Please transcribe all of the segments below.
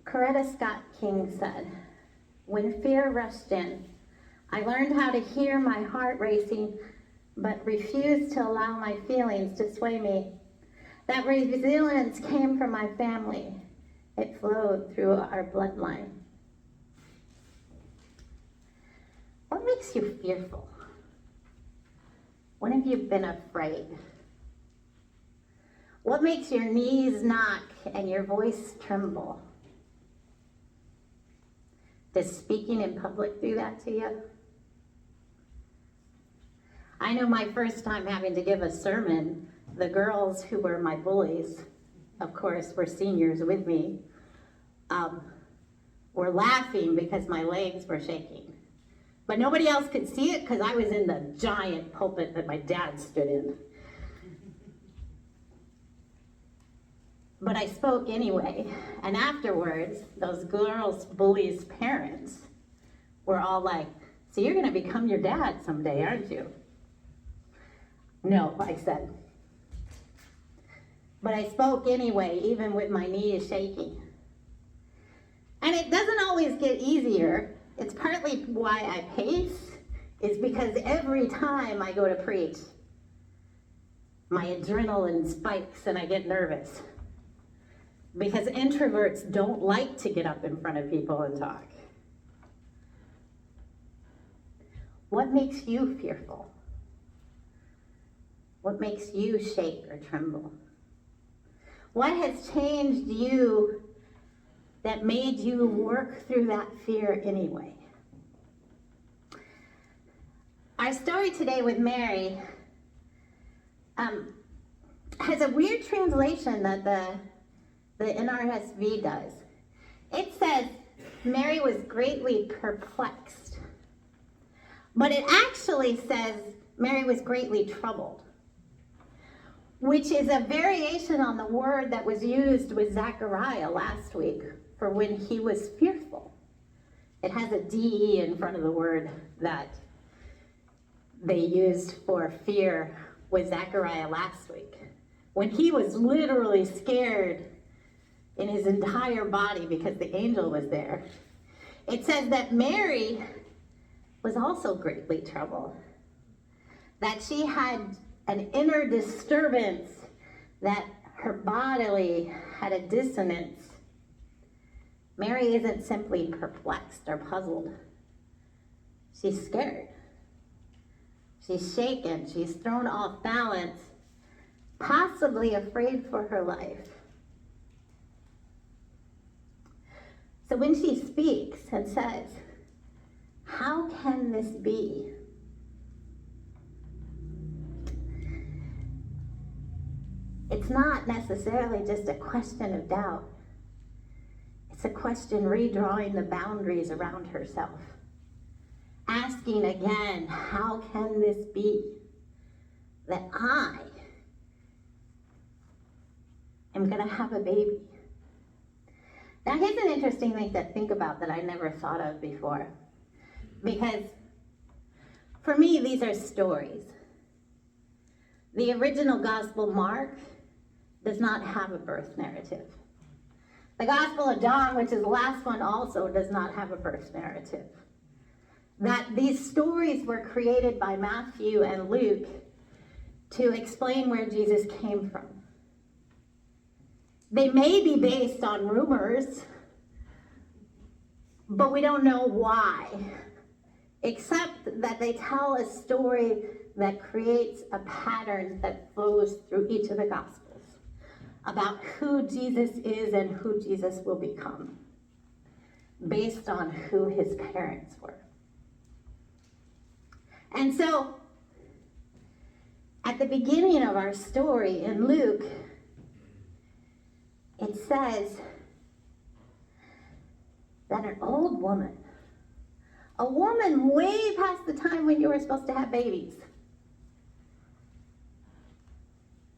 Coretta Scott King said, "When fear rushed in, I learned how to hear my heart racing, but refused to allow my feelings to sway me. That resilience came from my family. It flowed through our bloodline." What makes you fearful? When have you been afraid? What makes your knees knock and your voice tremble? Does speaking in public do that to you? I know my first time having to give a sermon, the girls who were my bullies, of course, were seniors with me, were laughing because my legs were shaking. But nobody else could see it because I was in the giant pulpit that my dad stood in. But I spoke anyway, and afterwards, those girls' bullies' parents were all like, "So you're gonna become your dad someday, aren't you?" "No," I said. But I spoke anyway, even with my knees shaking. And it doesn't always get easier. It's partly why I pace, is because every time I go to preach, my adrenaline spikes and I get nervous. Because introverts don't like to get up in front of people and talk. What makes you fearful? What makes you shake or tremble? What has changed you that made you work through that fear anyway? Our story today with Mary has a weird translation that the NRSV does. It says, Mary was greatly perplexed. But it actually says, Mary was greatly troubled, which is a variation on the word that was used with Zechariah last week for when he was fearful. It has a DE in front of the word that they used for fear with Zechariah last week, when he was literally scared in his entire body because the angel was there. It says that Mary was also greatly troubled, that she had an inner disturbance, that her bodily had a dissonance. Mary isn't simply perplexed or puzzled. She's scared. She's shaken. She's thrown off balance, possibly afraid for her life. So when she speaks and says, "How can this be?" It's not necessarily just a question of doubt. It's a question redrawing the boundaries around herself. Asking again, how can this be that I am going to have a baby? Now here's an interesting thing to think about that I never thought of before. Because for me, these are stories. The original Gospel, Mark, does not have a birth narrative. The Gospel of John, which is the last one, also does not have a birth narrative. That these stories were created by Matthew and Luke to explain where Jesus came from. They may be based on rumors, but we don't know why, except that they tell a story that creates a pattern that flows through each of the Gospels about who Jesus is and who Jesus will become, based on who his parents were. And so, at the beginning of our story in Luke, it says that an old woman, a woman way past the time when you were supposed to have babies,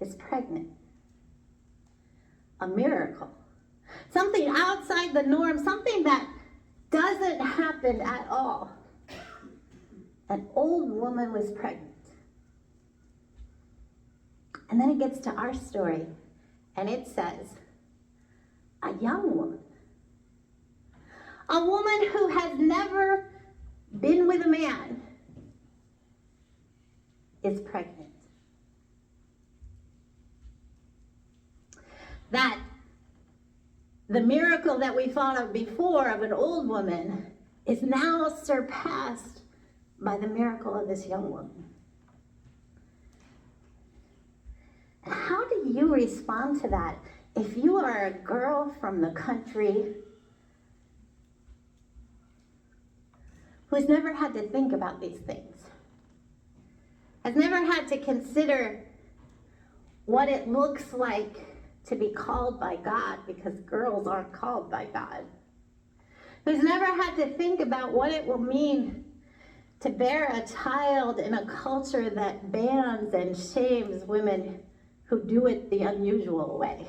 is pregnant. A miracle. Something outside the norm, something that doesn't happen at all. An old woman was pregnant. And then it gets to our story, and it says, a young woman A woman who has never been with a man is pregnant. That the miracle that we thought of before of an old woman is now surpassed by the miracle of this young woman. And how do you respond to that if you are a girl from the country who's never had to think about these things, has never had to consider what it looks like to be called by God, because girls aren't called by God, who's never had to think about what it will mean to bear a child in a culture that bans and shames women who do it the unusual way.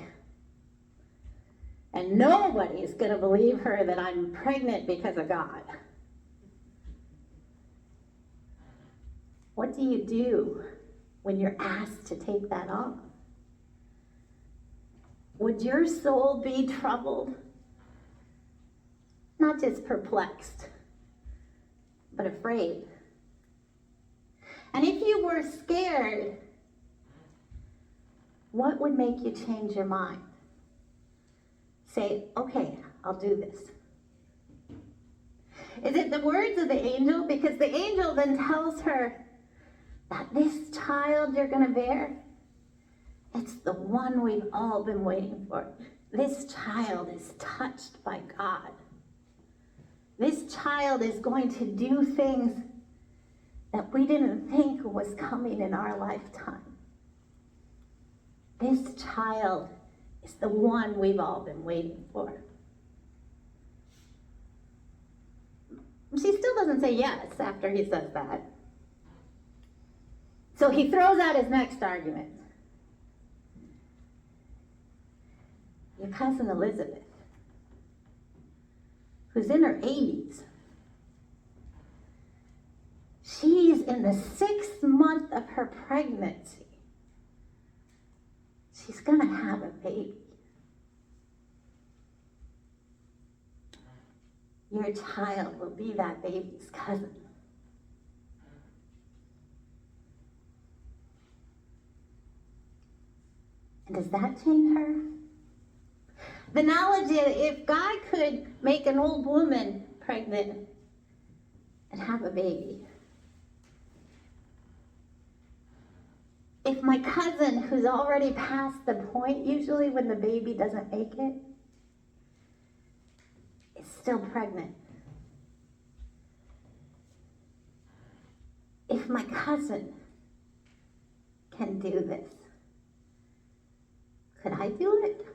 And nobody's going to believe her that I'm pregnant because of God. What do you do when you're asked to take that on? Would your soul be troubled? Not just perplexed, but afraid. And if you were scared, what would make you change your mind? Say, okay, I'll do this. Is it the words of the angel? Because the angel then tells her that this child you're going to bear, it's the one we've all been waiting for. This child is touched by God. This child is going to do things that we didn't think was coming in our lifetime. This child is the one we've all been waiting for. She still doesn't say yes after he says that. So he throws out his next argument. Your cousin Elizabeth, who's in her 80s, she's in the 6th month of her pregnancy. She's going to have a baby. Your child will be that baby's cousin. And does that change her? The knowledge that if God could make an old woman pregnant and have a baby, if my cousin, who's already past the point, usually when the baby doesn't make it, is still pregnant. If my cousin can do this, could I do it?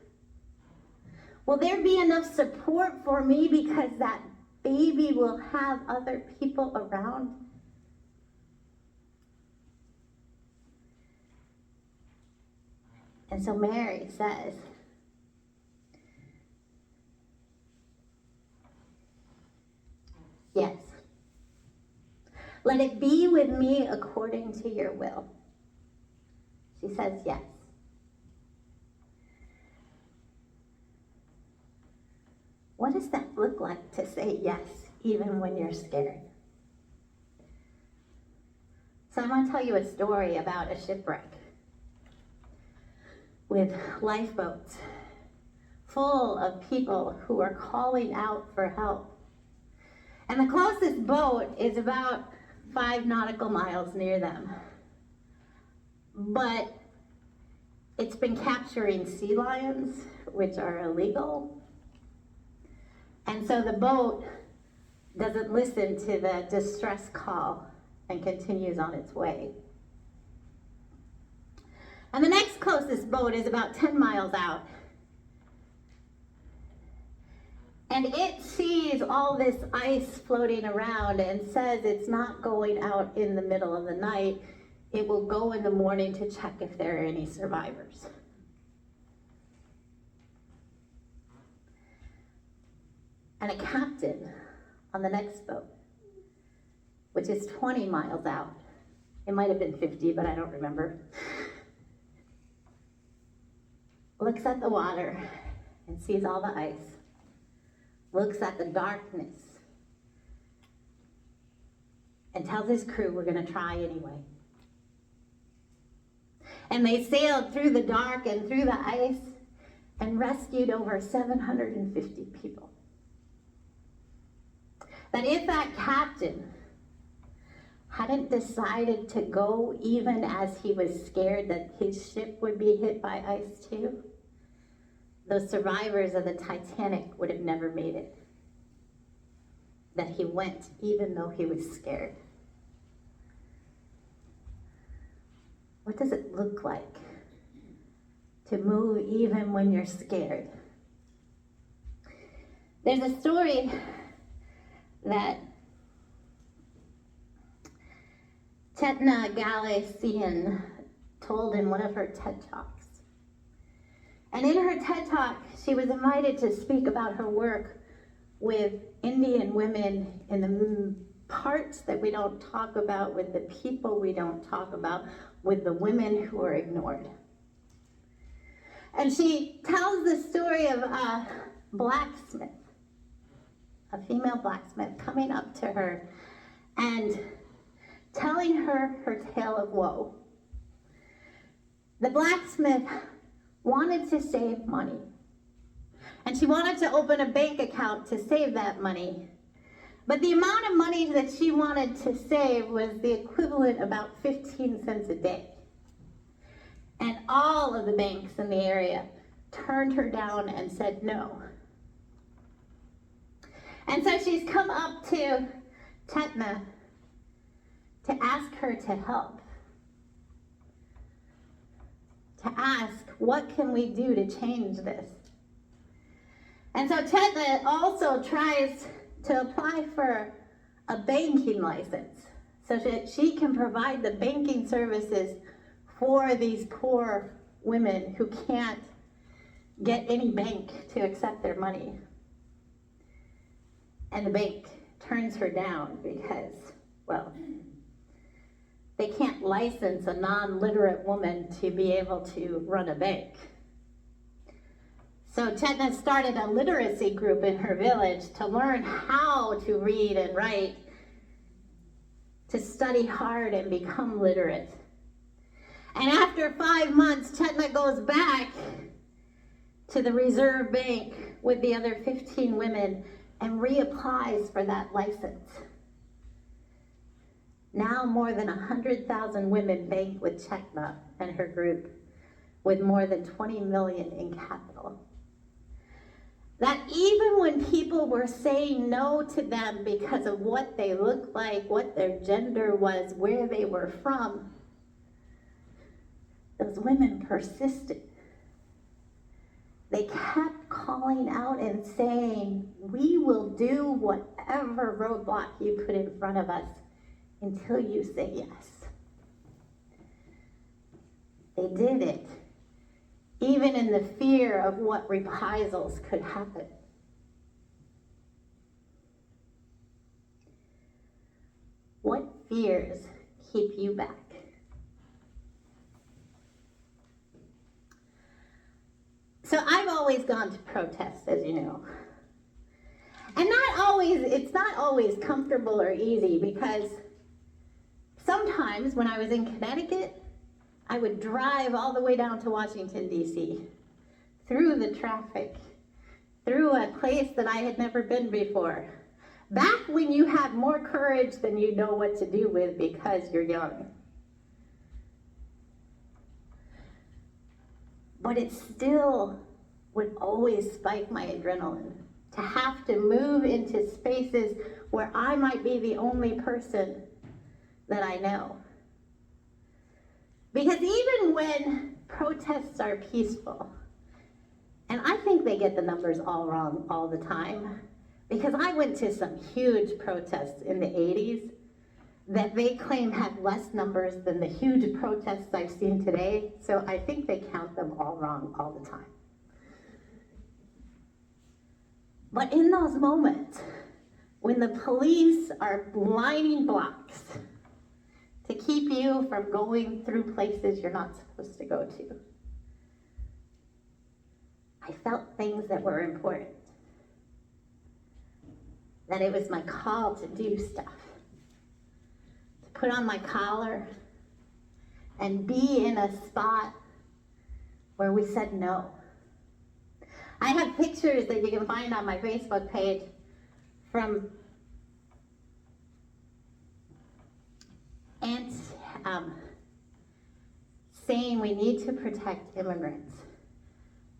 Will there be enough support for me because that baby will have other people around? And so Mary says, yes. Let it be with me according to your will. She says yes. What does that look like to say yes, even when you're scared? So I want to tell you a story about a shipwreck with lifeboats full of people who are calling out for help. And the closest boat is about 5 nautical miles near them. But it's been capturing sea lions, which are illegal. And so the boat doesn't listen to the distress call and continues on its way. And the next closest boat is about 10 miles out. And it sees all this ice floating around and says it's not going out in the middle of the night. It will go in the morning to check if there are any survivors. And a captain on the next boat, which is 20 miles out. It might have been 50, but I don't remember. Looks at the water and sees all the ice. looks at the darkness, and tells his crew, we're going to try anyway. And they sailed through the dark and through the ice and rescued over 750 people. That if that captain hadn't decided to go even as he was scared that his ship would be hit by ice too, those survivors of the Titanic would have never made it. That he went even though he was scared. What does it look like to move even when you're scared? There's a story that Tetna Galician told in one of her TED Talks. And in her TED Talk, she was invited to speak about her work with Indian women in the parts that we don't talk about, with the people we don't talk about, with the women who are ignored. And she tells the story of a blacksmith, a female blacksmith, coming up to her and telling her her tale of woe. The blacksmith wanted to save money, and she wanted to open a bank account to save that money. But the amount of money that she wanted to save was the equivalent about 15 cents a day. And all of the banks in the area turned her down and said no. And so she's come up to Tetna to ask her to help. To ask, what can we do to change this? And so Tetna also tries to apply for a banking license so that she can provide the banking services for these poor women who can't get any bank to accept their money. And the bank turns her down because, well, they can't license a non-literate woman to be able to run a bank. So Tetna started a literacy group in her village to learn how to read and write, to study hard and become literate. And after 5 months, Tetna goes back to the Reserve Bank with the other 15 women and reapplies for that license. Now more than 100,000 women bank with Tetna and her group, with more than 20 million in capital. That even when people were saying no to them because of what they looked like, what their gender was, where they were from, those women persisted. They kept calling out and saying, we will do whatever roadblock you put in front of us until you say yes. They did it, even in the fear of what reprisals could happen. What fears keep you back? So I've always gone to protests, as you know. And it's not always comfortable or easy, because sometimes when I was in Connecticut, I would drive all the way down to Washington, D.C., through the traffic, through a place that I had never been before. Back when you had more courage than you know what to do with because you're young. But it still would always spike my adrenaline to have to move into spaces where I might be the only person that I know. Because even when protests are peaceful, and I think they get the numbers all wrong all the time, because I went to some huge protests in the 80s that they claim have less numbers than the huge protests I've seen today, so I think they count them all wrong all the time. But in those moments, when the police are lining blocks to keep you from going through places you're not supposed to go to, I felt things that were important. that it was my call to do stuff, to put on my collar and be in a spot where we said no. I have pictures that you can find on my Facebook page from aunts saying we need to protect immigrants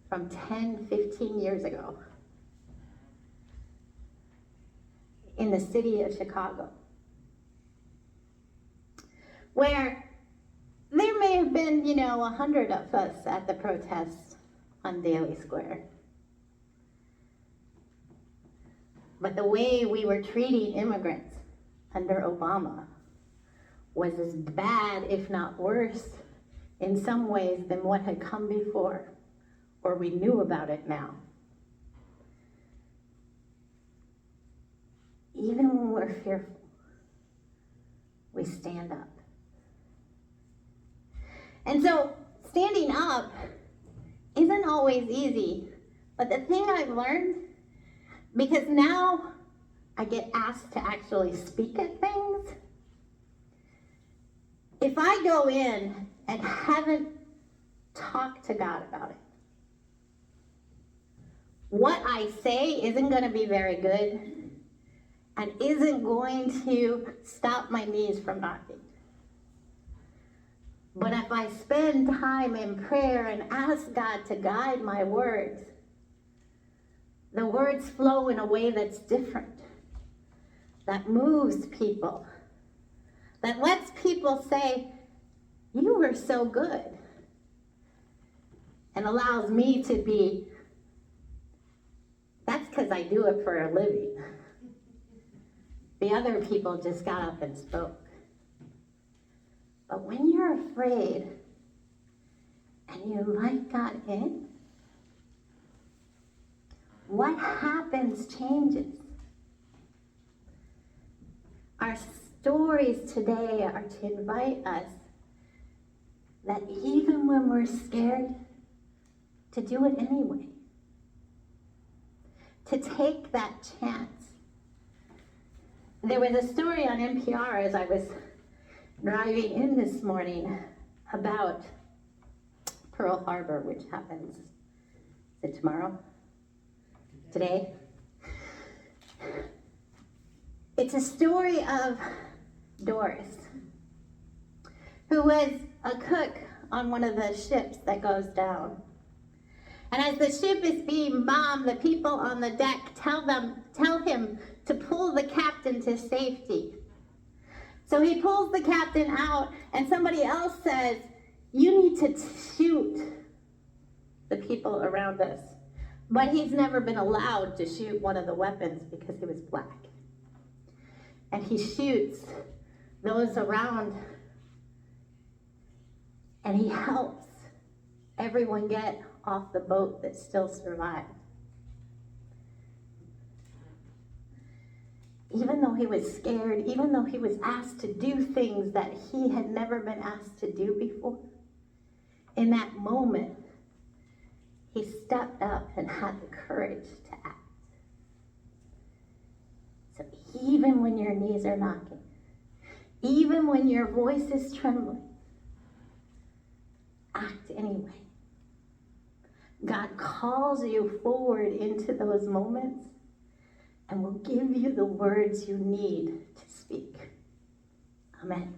from 10, 15 years ago in the city of Chicago, where there may have been, 100 of us at the protest on Daly Square. But the way we were treating immigrants under Obama was as bad, if not worse, in some ways than what had come before, or we knew about it now. Even when we're fearful, we stand up. And so, standing up isn't always easy, but the thing I've learned, because now I get asked to actually speak at things, if I go in and haven't talked to God about it, what I say isn't going to be very good and isn't going to stop my knees from knocking. But if I spend time in prayer and ask God to guide my words, the words flow in a way that's different, that moves people, that lets people say, you were so good, and allows me to be, that's because I do it for a living. The other people just got up and spoke. But when you're afraid and you invite God in, what happens changes. Our stories today are to invite us that even when we're scared, to do it anyway. To take that chance. There was a story on NPR as I was driving in this morning about Pearl Harbor, which happens, is it tomorrow? Today? It's a story of Doris, who was a cook on one of the ships that goes down. And as the ship is being bombed, the people on the deck tell him to pull the captain to safety. So he pulls the captain out, and somebody else says, you need to shoot the people around us. But he's never been allowed to shoot one of the weapons because he was black. And he shoots those around, and he helps everyone get off the boat that still survived. Even though he was scared, even though he was asked to do things that he had never been asked to do before, in that moment, he stepped up and had the courage to act. So even when your knees are knocking, even when your voice is trembling, act anyway. God calls you forward into those moments and will give you the words you need to speak. Amen.